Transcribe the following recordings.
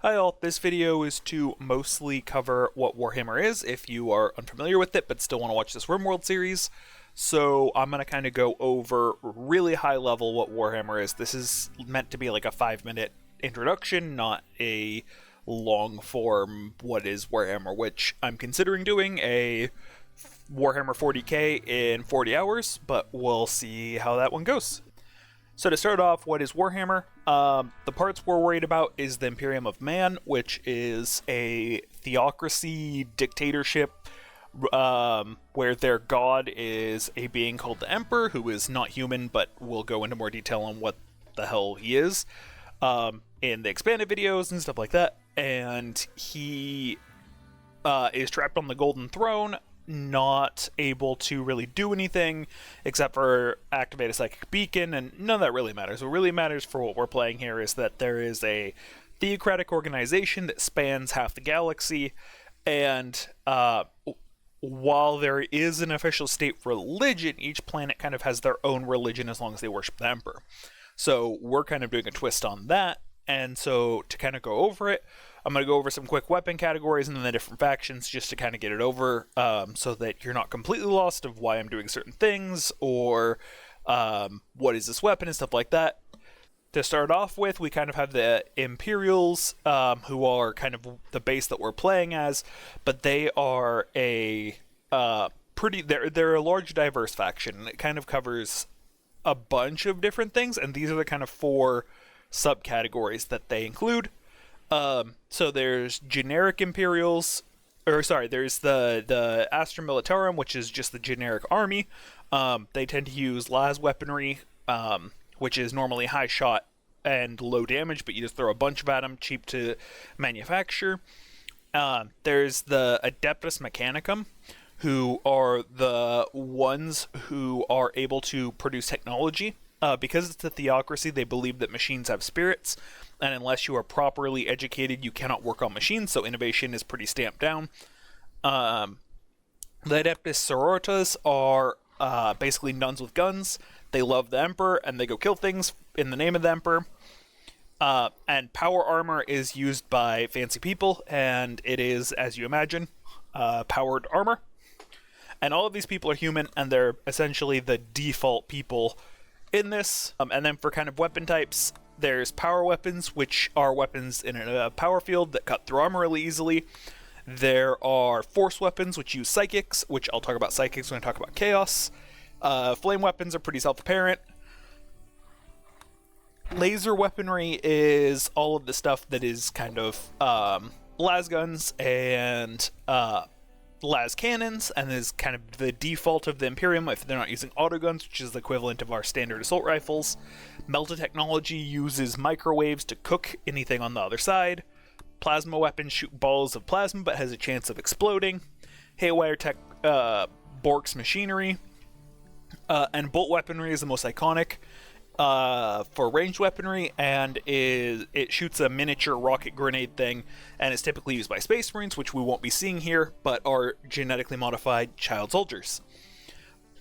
Hi all, this video is to mostly cover what Warhammer is, if you are unfamiliar with it but still want to watch this Rimworld series. So I'm going to kind of go over really high level what Warhammer is. This is meant to be like a 5-minute introduction, not a long form what is Warhammer, which I'm considering doing a Warhammer 40k in 40 hours, but we'll see how that one goes. So to start off, what is Warhammer? The parts we're worried about is the Imperium of Man, which is a theocracy dictatorship where their god is a being called the Emperor, who is not human, but we'll go into more detail on what the hell he is in the expanded videos and stuff like that. And he is trapped on the Golden Throne, not able to really do anything except for activate a psychic beacon, and none of that really matters. What really matters for what we're playing here is that there is a theocratic organization that spans half the galaxy, and while there is an official state religion, each planet kind of has their own religion as long as they worship the Emperor. So we're kind of doing a twist on that, and so to kind of go over it, I'm going to go over some quick weapon categories and then the different factions just to kind of get it over so that you're not completely lost of why I'm doing certain things or what is this weapon and stuff like that. To start off with, we kind of have the Imperials, who are kind of the base that we're playing as, but they are a they're a large diverse faction. It kind of covers a bunch of different things, and these are the kind of 4 subcategories that they include. So there's generic Imperials, there's the Astra Militarum, which is just the generic army. They tend to use las weaponry, which is normally high shot and low damage, but you just throw a bunch of at them, cheap to manufacture. There's the Adeptus Mechanicum, who are the ones who are able to produce technology. Because it's a theocracy, they believe that machines have spirits, and unless you are properly educated, you cannot work on machines, so innovation is pretty stamped down. The Adeptus Sororitas are basically nuns with guns. They love the Emperor, and they go kill things in the name of the Emperor. And power armor is used by fancy people, and it is, as you imagine, powered armor. And all of these people are human, and they're essentially the default people in this. And then for kind of weapon types, there's power weapons, which are weapons in a power field that cut through armor really easily. There are force weapons, which use psychics, which I'll talk about psychics when I talk about chaos. Flame weapons are pretty self-apparent. Laser weaponry is all of the stuff that is kind of las guns and las cannons, and is kind of the default of the Imperium if they're not using autoguns, which is the equivalent of our standard assault rifles. Melta technology uses microwaves to cook anything on the other side. Plasma weapons shoot balls of plasma but has a chance of exploding. Haywire tech borks machinery. And bolt weaponry is the most iconic for ranged weaponry, and it shoots a miniature rocket grenade thing, and is typically used by Space Marines, which we won't be seeing here, but are genetically modified child soldiers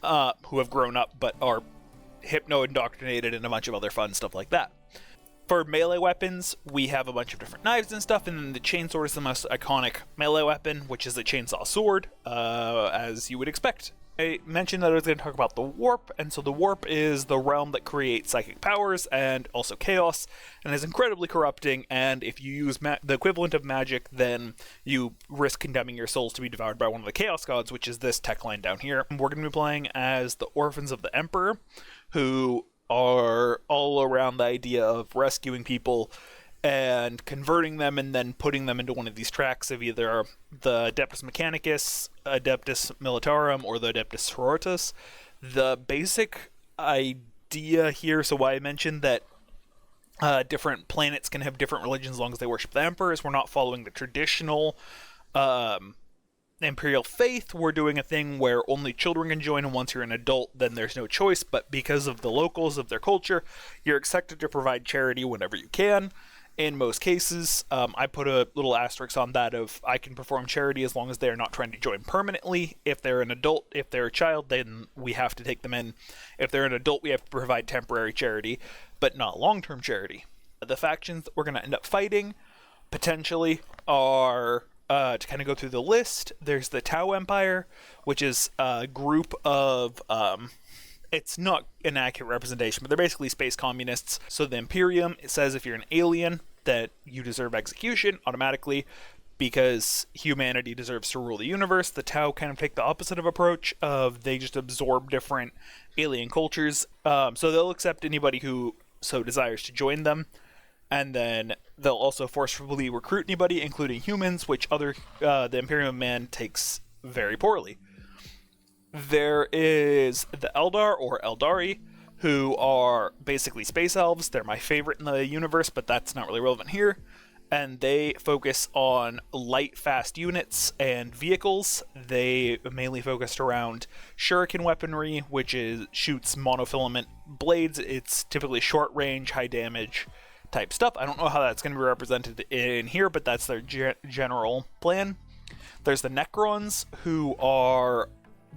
who have grown up but are hypno-indoctrinated and a bunch of other fun stuff like that. For melee weapons, we have a bunch of different knives and stuff, and then the chainsword is the most iconic melee weapon, which is the chainsaw sword, as you would expect. I mentioned that I was going to talk about the warp, and so the warp is the realm that creates psychic powers and also chaos, and is incredibly corrupting, and if you use the equivalent of magic, then you risk condemning your souls to be devoured by one of the chaos gods, which is this tech line down here. We're going to be playing as the Orphans of the Emperor, who are all around the idea of rescuing people and converting them and then putting them into one of these tracks of either the Adeptus Mechanicus, Adeptus Militarum, or the Adeptus Sororitas. The basic idea here, so why I mentioned that different planets can have different religions as long as they worship the Emperor, is we're not following the traditional Imperial faith. We're doing a thing where only children can join, and once you're an adult, then there's no choice, but because of the locals of their culture, you're expected to provide charity whenever you can. In most cases, I put a little asterisk on that of I can perform charity as long as they're not trying to join permanently. If they're an adult, if they're a child, then we have to take them in. If they're an adult, we have to provide temporary charity, but not long-term charity. The factions that we're going to end up fighting potentially are, to kind of go through the list, there's the Tau Empire, which is a group of, it's not an accurate representation, but they're basically space communists. So the Imperium, it says if you're an alien, that you deserve execution automatically, because humanity deserves to rule the universe. The Tau kind of take the opposite of approach of they just absorb different alien cultures. So they'll accept anybody who so desires to join them, and then they'll also forcefully recruit anybody, including humans, which the Imperium of Man takes very poorly. There is the Eldar, or Eldari, who are basically space elves. They're my favorite in the universe, but that's not really relevant here. And they focus on light, fast units and vehicles. They mainly focused around shuriken weaponry, which shoots monofilament blades. It's typically short range, high damage type stuff. I don't know how that's going to be represented in here, but that's their general plan. There's the Necrons, who are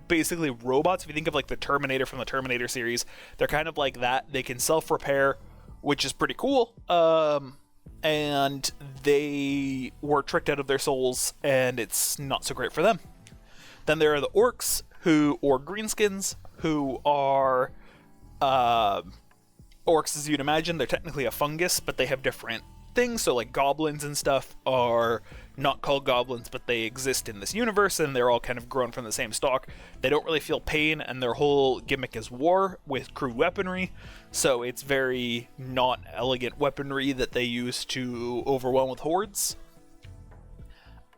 basically robots. If you think of like the Terminator from the Terminator series, they're kind of like that. They can self-repair, which is pretty cool. And they were tricked out of their souls, and it's not so great for them. Then there are the Orcs, or Greenskins, who are orcs as you'd imagine. They're technically a fungus, but they have different things. So like goblins and stuff are not called goblins, but they exist in this universe, and they're all kind of grown from the same stock. They don't really feel pain, and their whole gimmick is war with crude weaponry. So it's very not elegant weaponry that they use to overwhelm with hordes.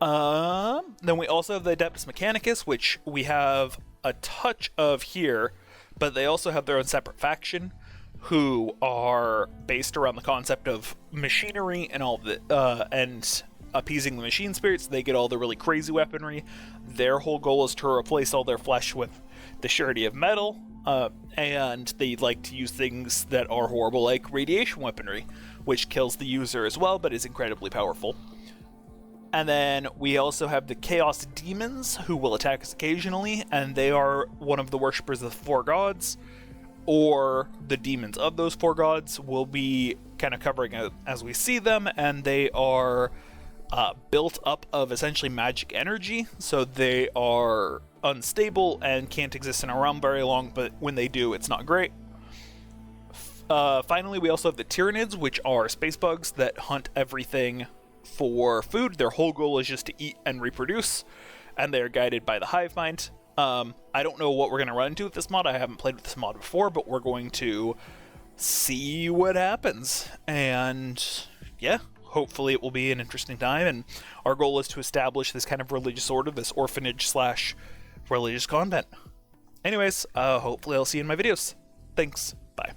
Then we also have the Adeptus Mechanicus, which we have a touch of here, but they also have their own separate faction, who are based around the concept of machinery and all of the and appeasing the machine spirits. They get all the really crazy weaponry. Their whole goal is to replace all their flesh with the surety of metal, and they like to use things that are horrible, like radiation weaponry, which kills the user as well, but is incredibly powerful. And then we also have the Chaos Demons, who will attack us occasionally, and they are one of the worshippers of the four gods, or the demons of those four gods. Will be kind of covering it as we see them, and they are built up of essentially magic energy, so they are unstable and can't exist in a realm very long, but when they do, it's not great. Finally, we also have the Tyranids, which are space bugs that hunt everything for food. Their whole goal is just to eat and reproduce, and they are guided by the hive mind. I don't know what we're going to run into with this mod. I haven't played with this mod before, but we're going to see what happens. And yeah, hopefully it will be an interesting time. And our goal is to establish this kind of religious order, this orphanage / religious convent. Anyways, hopefully I'll see you in my videos. Thanks. Bye.